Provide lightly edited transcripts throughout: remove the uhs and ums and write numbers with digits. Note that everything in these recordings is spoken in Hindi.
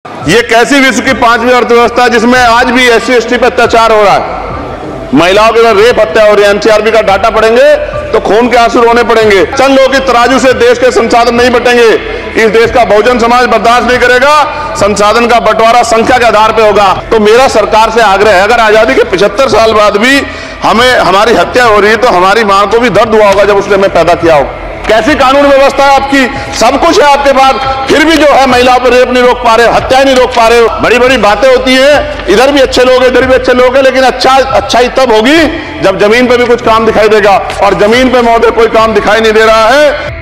ये कैसी विश्व की 5वीं अर्थव्यवस्था है जिसमें आज भी SC ST पे अत्याचार हो रहा है, महिलाओं के साथ रेप हत्या हो रही है। NCRB का डाटा पढ़ेंगे तो खून के आंसू रोने पड़ेंगे। चंद लोगों की तराजू से देश के संसाधन नहीं बटेंगे। इस देश का बहुजन समाज बर्दाश्त नहीं करेगा। संसाधन का बंटवारा संख्या के आधार पर होगा। तो मेरा सरकार से आग्रह है, अगर आजादी के 75 साल बाद भी हमें हमारी हत्या हो रही है तो हमारी मां को भी दर्द हुआ होगा जब उसने हमें पैदा किया हो। कैसी कानून व्यवस्था है आपकी? सब कुछ है आपके पास, फिर भी जो है महिलाओं पर रेप नहीं रोक पा रहे, हत्या नहीं रोक पा रहे। बड़ी बड़ी बातें होती हैं, इधर भी अच्छे लोग हैं, इधर भी अच्छे लोग हैं, लेकिन अच्छाई तब होगी जब जमीन पे भी कुछ काम दिखाई देगा, और जमीन पे महोदय कोई काम दिखाई नहीं दे रहा है।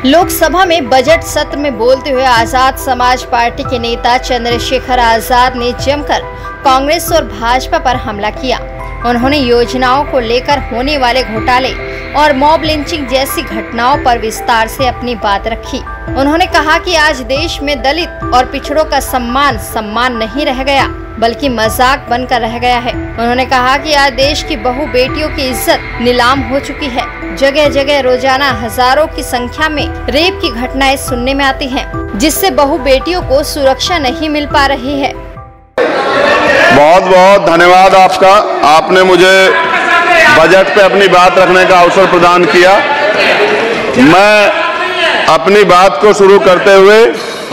लोकसभा में बजट सत्र में बोलते हुए आजाद समाज पार्टी के नेता चंद्रशेखर आजाद ने जमकर कांग्रेस और भाजपा पर हमला किया। उन्होंने योजनाओं को लेकर होने वाले घोटाले और मॉब लिंचिंग जैसी घटनाओं पर विस्तार से अपनी बात रखी। उन्होंने कहा कि आज देश में दलित और पिछड़ों का सम्मान नहीं रह गया, बल्कि मजाक बनकर रह गया है। उन्होंने कहा कि आज देश की बहु बेटियों की इज्जत नीलाम हो चुकी है। जगह जगह रोजाना हजारों की संख्या में रेप की घटनाएं सुनने में आती हैं, जिससे बहु बेटियों को सुरक्षा नहीं मिल पा रही है। बहुत बहुत धन्यवाद आपका, आपने मुझे बजट पे अपनी बात रखने का अवसर प्रदान किया। मैं अपनी बात को शुरू करते हुए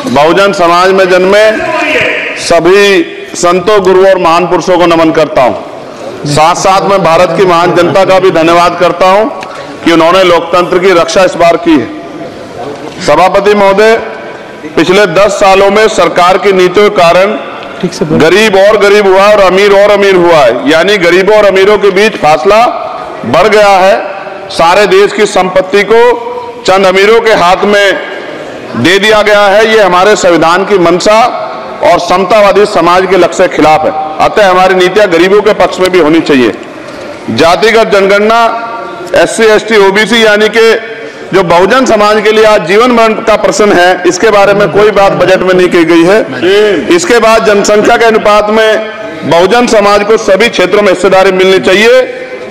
बहुजन समाज में जन्मे सभी संतों, गुरुओं और महान पुरुषों को नमन करता हूं। साथ साथ मैं भारत की महान जनता का भी धन्यवाद करता हूं कि उन्होंने लोकतंत्र की रक्षा इस बार की है। सभापति महोदय, पिछले 10 सालों में सरकार की नीतियों के कारण गरीब और गरीब हुआ और अमीर हुआ है, यानी गरीबों और अमीरों के बीच फासला बढ़ गया है। सारे देश की संपत्ति को चंद अमीरों के हाथ में दे दिया गया है। ये हमारे संविधान की मंशा और समतावादी समाज के लक्ष्य के खिलाफ है। अतः हमारी नीतियां गरीबों के पक्ष में भी होनी चाहिए। जातिगत जनगणना, SC ST OBC यानी कि जो बहुजन समाज के लिए आज जीवन मरण का प्रश्न है, इसके बारे में कोई बात बजट में नहीं की गई है। इसके बाद जनसंख्या के अनुपात में बहुजन समाज को सभी क्षेत्रों में हिस्सेदारी मिलनी चाहिए,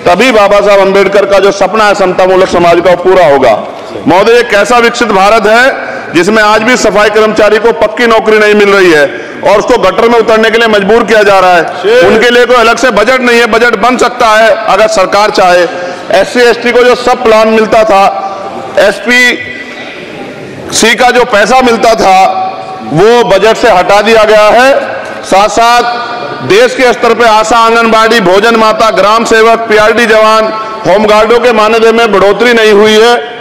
तभी बाबा साहब अम्बेडकर का जो सपना है समतामूलक समाज का पूरा होगा। महोदय, एक ऐसा विकसित भारत है जिसमें आज भी सफाई कर्मचारी को पक्की नौकरी नहीं मिल रही है और उसको गटर में उतरने के लिए मजबूर किया जा रहा है। उनके लिए कोई अलग से बजट नहीं है। बजट बन सकता है अगर सरकार चाहे। SC ST को जो सब प्लान मिलता था, SPC का जो पैसा मिलता था, वो बजट से हटा दिया गया है। साथ साथ देश के स्तर पे आशा, आंगनबाड़ी, भोजन माता, ग्राम सेवक, PRD जवान, होमगार्डों के मानदेय में बढ़ोतरी नहीं हुई है।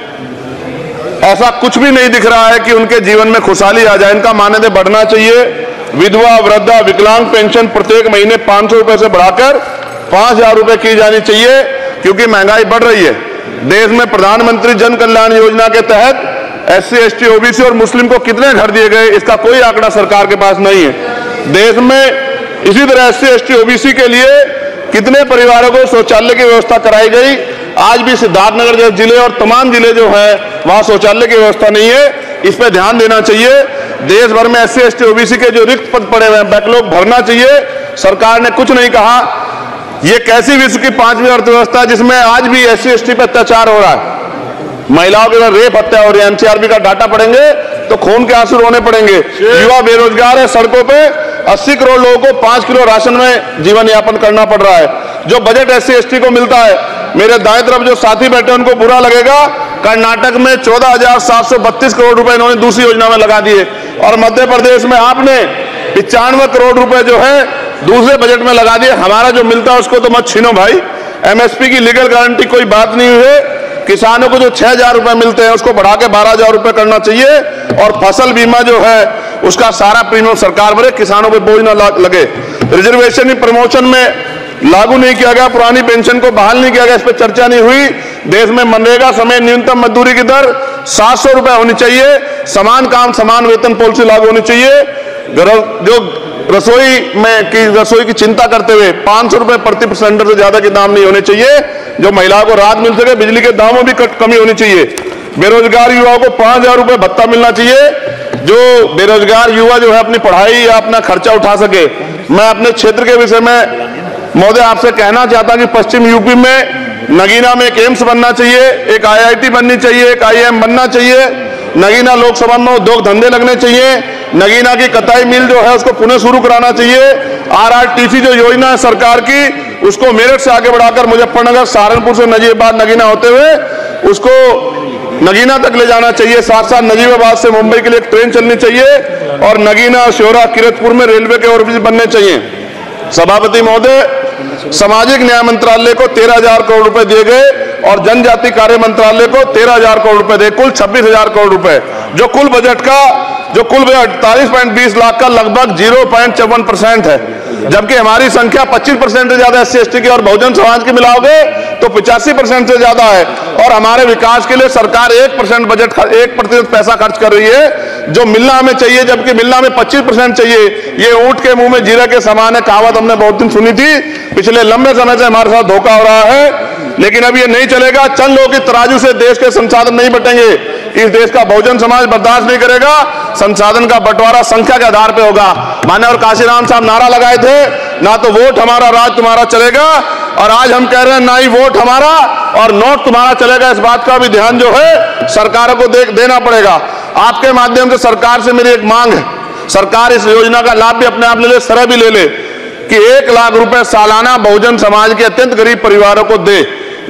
ऐसा कुछ भी नहीं दिख रहा है कि उनके जीवन में खुशहाली आ जाए। इनका मानदेय बढ़ना चाहिए। विधवा, वृद्धा, विकलांग पेंशन प्रत्येक महीने 500 रुपए से बढ़ाकर 5000 रुपए की जानी चाहिए, क्योंकि महंगाई बढ़ रही है। देश में प्रधानमंत्री जन कल्याण योजना के तहत SC ST OBC और मुस्लिम को कितने घर दिए गए, इसका कोई आंकड़ा सरकार के पास नहीं है। देश में इसी तरह SC ST OBC के लिए कितने परिवारों को शौचालय की व्यवस्था कराई गई। आज भी सिद्धार्थनगर जैसे जिले और तमाम जिले जो है वहां शौचालय की व्यवस्था नहीं है। इस पर ध्यान देना चाहिए। देश भर में SC ST OBC के जो रिक्त पद पड़े हुए हैं, बैकलॉग भरना चाहिए। सरकार ने कुछ नहीं कहा। ये कैसी विश्व की 5वीं अर्थव्यवस्था है जिसमें आज भी SC ST पे अत्याचार हो रहा है, महिलाओं के साथ रेप हत्या हो रही है। NCRB का डाटा पढ़ेंगे तो खून के आंसू रोने पड़ेंगे। युवा बेरोजगार है, सड़कों पे 80 करोड़ लोगों को 5 किलो राशन में जीवन यापन करना पड़ रहा है। जो बजट SC ST को मिलता है, मेरे दाएं तरफ जो साथी बैठे उनको बुरा लगेगा, कर्नाटक में 14,732 करोड़ रुपए इन्होंने दूसरी योजना में लगा दिए, और मध्य प्रदेश में आपने 95 करोड़ रुपए जो है दूसरे बजट में लगा दिए। हमारा जो मिलता है उसको तो मत छीनो भाई। MSP की लीगल गारंटी कोई बात नहीं हुई है। किसानों को जो 6000 रुपए मिलते हैं उसको बढ़ा के 12000 रुपए करना चाहिए, और फसल बीमा जो है उसका सारा प्रीमियम सरकार भरे, किसानों पर बोझ ना लगे। रिजर्वेशन प्रमोशन में लागू नहीं किया गया, पुरानी पेंशन को बहाल नहीं किया गया, इस पर चर्चा नहीं हुई। देश में मनरेगा समय न्यूनतम मजदूरी की दर 700 रुपए होनी चाहिए। समान काम समान वेतन पॉलिसी लागू होनी चाहिए। जो रसोई की चिंता करते हुए 500 रुपए प्रति सिलेंडर से ज्यादा के दाम नहीं होने चाहिए, जो महिलाओं को राहत मिल सके। बिजली के दामों भी कमी होनी चाहिए। बेरोजगार युवाओं को 5000 रुपए भत्ता मिलना चाहिए, जो बेरोजगार युवा जो है अपनी पढ़ाई या अपना खर्चा उठा सके। मैं अपने क्षेत्र के विषय में महोदय आपसे कहना चाहता कि पश्चिम यूपी में नगीना में एक एम्स बनना चाहिए, एक IIT बननी चाहिए, एक IIM बनना चाहिए। नगीना लोकसभा में उद्योग धंधे लगने चाहिए। नगीना की कताई मिल जो है उसको पुनः शुरू कराना चाहिए। RRTC जो योजना है सरकार की, उसको मेरठ से आगे बढ़ाकर मुजफ्फरनगर, सहारनपुर से नजीबाबाद नगीना होते हुए उसको नगीना तक ले जाना चाहिए। साथ साथ नजीबाबाद से मुंबई के लिए एक ट्रेन चलनी चाहिए और नगीना, श्योरा, किरतपुर में रेलवे के ओवरब्रिज बनने चाहिए। सभापति महोदय, सामाजिक न्याय मंत्रालय को 13,000 करोड़ रुपए दिए गए और जनजाति कार्य मंत्रालय को 13,000 करोड़ रुपए दिए, कुल 26,000 करोड़ रुपए, जो कुल बजट 48.20 लाख का लगभग 0.54% है। जबकि हमारी संख्या 25% से ज्यादा SC/ST की और बहुजन समाज की मिलाओगे तो 85% से ज्यादा है। और हमारे विकास के लिए सरकार 1% पैसा खर्च कर रही है, जो मिलना हमें चाहिए, जबकि मिलना हमें 25% चाहिए। ये ऊंट के मुंह में जीरा के समान है, कहावत हमने बहुत दिन सुनी थी। पिछले लंबे समय से हमारे साथ धोखा हो रहा है, लेकिन अब ये नहीं चलेगा। चंद लोगों की तराजू से देश के संसाधन नहीं बटेंगे। इस देश का बहुजन समाज बर्दाश्त नहीं करेगा। संसाधन का बंटवारा संख्या के आधार पर होगा। माननीय काशीराम साहब नारा लगाए थे, ना तो वोट हमारा राज तुम्हारा चलेगा, और आज हम कह रहे हैं ना ही वोट हमारा और नोट तुम्हारा चलेगा। इस बात का भी ध्यान जो है सरकारों को देना पड़ेगा। आपके माध्यम से सरकार से मेरी एक मांग है, सरकार इस योजना का लाभ भी अपने आप ले ले, सरह भी ले ले कि 1 लाख रुपए सालाना बहुजन समाज के अत्यंत गरीब परिवारों को दे।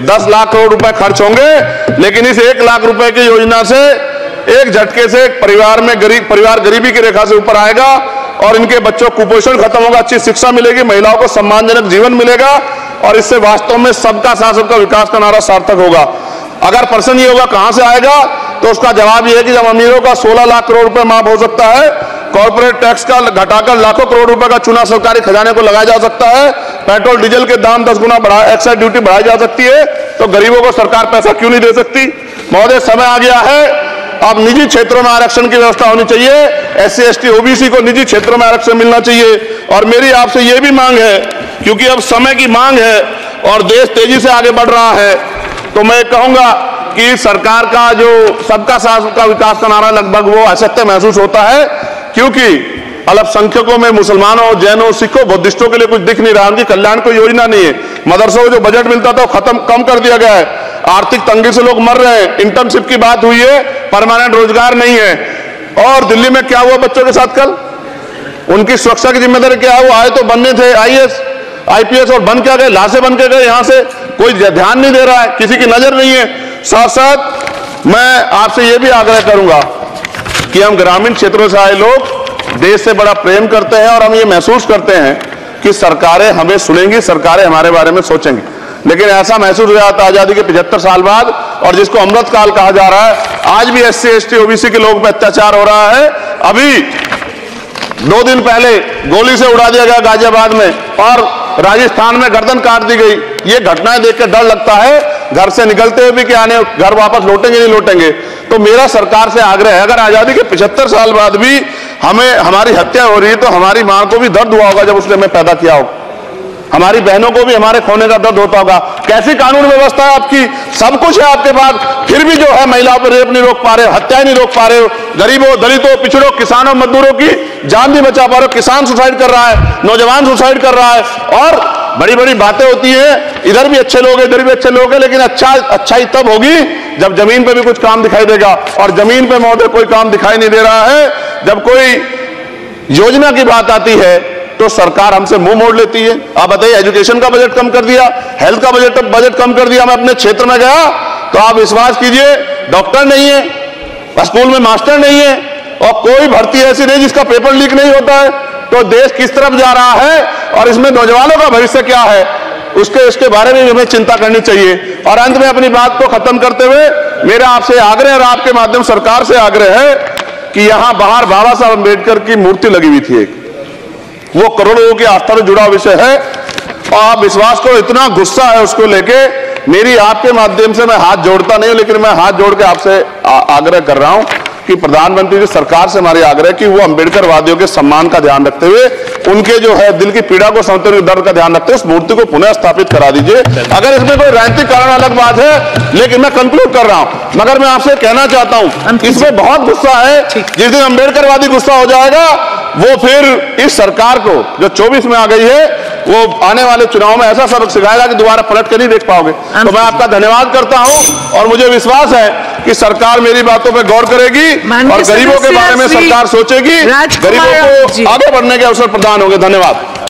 10 लाख करोड़ रुपए खर्च होंगे, लेकिन इस 1 लाख रुपए की योजना से एक झटके से एक परिवार गरीबी की रेखा से ऊपर आएगा और इनके बच्चों को कुपोषण खत्म होगा, अच्छी शिक्षा मिलेगी, महिलाओं को सम्मानजनक जीवन मिलेगा और इससे वास्तव में सबका साथ सबका विकास का नारा सार्थक होगा। अगर प्रश्न ये होगा कहां से आएगा, तो उसका जवाब ये है कि जब अमीरों का 16 लाख करोड़ रुपए माफ हो सकता है, कॉर्पोरेट टैक्स का घटाकर लाखों करोड़ रुपए का चुना सरकारी खजाने को लगाया जा सकता है, पेट्रोल डीजल के दाम 10 गुना एक्साइज ड्यूटी बढ़ाई जा सकती है, तो गरीबों को सरकार पैसा क्यों नहीं दे सकती। महोदय, समय आ गया है, अब निजी क्षेत्रों में आरक्षण की व्यवस्था होनी चाहिए। SC/ST OBC को निजी क्षेत्रों में आरक्षण मिलना चाहिए। और मेरी आपसे यह भी मांग है, क्योंकि अब समय की मांग है और देश तेजी से आगे बढ़ रहा है, तो मैं कहूंगा कि सरकार का जो सबका साथ सबका विकास का नारा लगभग वो असत्य महसूस होता है, क्योंकि अल्पसंख्यकों में मुसलमानों, जैनों, सिखों, बुद्धिस्टों के लिए कुछ दिख नहीं रहा, उनकी कल्याण कोई योजना नहीं है। मदरसों को जो बजट मिलता था वो कम कर दिया गया है। आर्थिक तंगी से लोग मर रहे हैं। इंटर्नशिप की बात हुई है, परमानेंट रोजगार नहीं है। और दिल्ली में क्या हुआ बच्चों के साथ कल, उनकी सुरक्षा की जिम्मेदारी क्या है? वो आए तो बनने थे IAS IPS और बन क्या गए, लाशें बन के गए। यहां से कोई ध्यान नहीं दे रहा है, किसी की नजर नहीं है। साथ साथ मैं आपसे यह भी आग्रह करूंगा कि हम ग्रामीण क्षेत्रों से आए लोग देश से बड़ा प्रेम करते हैं और हम ये महसूस करते हैं कि सरकारें हमें सुनेंगी, सरकारें हमारे बारे में सोचेंगी। लेकिन ऐसा महसूस हो जाता है आजादी के 75 साल बाद, और जिसको अमृत काल कहा जा रहा है, आज भी SC/ST OBC के लोगों पर अत्याचार हो रहा है। अभी 2 दिन पहले गोली से उड़ा दिया गया गाजियाबाद में और राजस्थान में गर्दन काट दी गई। ये घटनाएं देख के डर लगता है, घर से निकलते हुए भी कि आने घर वापस लौटेंगे नहीं लौटेंगे। तो मेरा सरकार से आग्रह है, अगर आजादी के 75 साल बाद भी हमारी हत्या हो रही है, तो हमारी मां को भी दर्द हुआ होगा जब उसने हमें पैदा किया हो, हमारी बहनों को भी हमारे खोने का दर्द होता होगा। कैसी कानून व्यवस्था है आपकी, सब कुछ है आपके पास, फिर भी जो है महिलाओं पर रेप नहीं रोक पा रहे हो, हत्याएं नहीं रोक पा रहे हो, गरीबों, दलितों, पिछड़ों, किसानों, मजदूरों की जान नहीं बचा पा रहे हो। किसान सुसाइड कर रहा है, नौजवान सुसाइड कर रहा है, और बड़ी बड़ी बातें होती हैं, इधर भी अच्छे लोग हैं, इधर भी अच्छे लोग हैं, लेकिन अच्छाई तब होगी जब जमीन पे भी कुछ काम दिखाई देगा। और जमीन पे महोदय कोई काम दिखाई नहीं दे रहा है। जब कोई योजना की बात आती है तो सरकार हमसे मुंह मोड़ लेती है। आप बताइए, एजुकेशन का बजट कम कर दिया, हेल्थ का बजट कम कर दिया। मैं अपने क्षेत्र में गया तो आप विश्वास कीजिए, डॉक्टर नहीं है, स्कूल में मास्टर नहीं है, और कोई भर्ती ऐसी नहीं जिसका पेपर लीक नहीं होता है। तो देश किस तरफ जा रहा है और इसमें नौजवानों का भविष्य क्या है, उसके बारे में हमें चिंता करनी चाहिए। और अंत में अपनी बात को खत्म करते हुए मेरा आपसे आग्रह और आपके माध्यम सरकार से आग्रह है कि यहां बाहर बाबा साहब अम्बेडकर की मूर्ति लगी हुई थी एक, वो करोड़ों लोगों की आस्था से जुड़ा विषय है, और आप विश्वास करो इतना गुस्सा है उसको लेके। मेरी आपके माध्यम से मैं हाथ जोड़ता नहीं हूं, लेकिन मैं हाथ जोड़ के आपसे आग्रह कर रहा हूं कि प्रधानमंत्री जी, सरकार से हमारी आग्रह कि वो अम्बेडकर वादियों के सम्मान का ध्यान रखते हुए, उनके जो है दिल की पीड़ा को समझते हुए, दर्द का ध्यान रखते हुए उस मूर्ति को पुनः स्थापित करा दीजिए। अगर इसमें कोई राजनीतिक कारण अलग बात है, लेकिन मैं कंक्लूड कर रहा हूं। मगर मैं आपसे कहना चाहता हूं, इसमें बहुत गुस्सा है। जिस दिन अम्बेडकरवादी गुस्सा हो जाएगा वो फिर इस सरकार को जो 24 में आ गई है, वो आने वाले चुनाव में ऐसा सबक सिखाएगा कि दोबारा पलट के नहीं देख पाओगे। तो मैं आपका धन्यवाद करता हूं और मुझे विश्वास है कि सरकार मेरी बातों पर गौर करेगी और गरीबों के बारे में सरकार सोचेगी, गरीबों को आगे बढ़ने के अवसर प्रदान होंगे। धन्यवाद।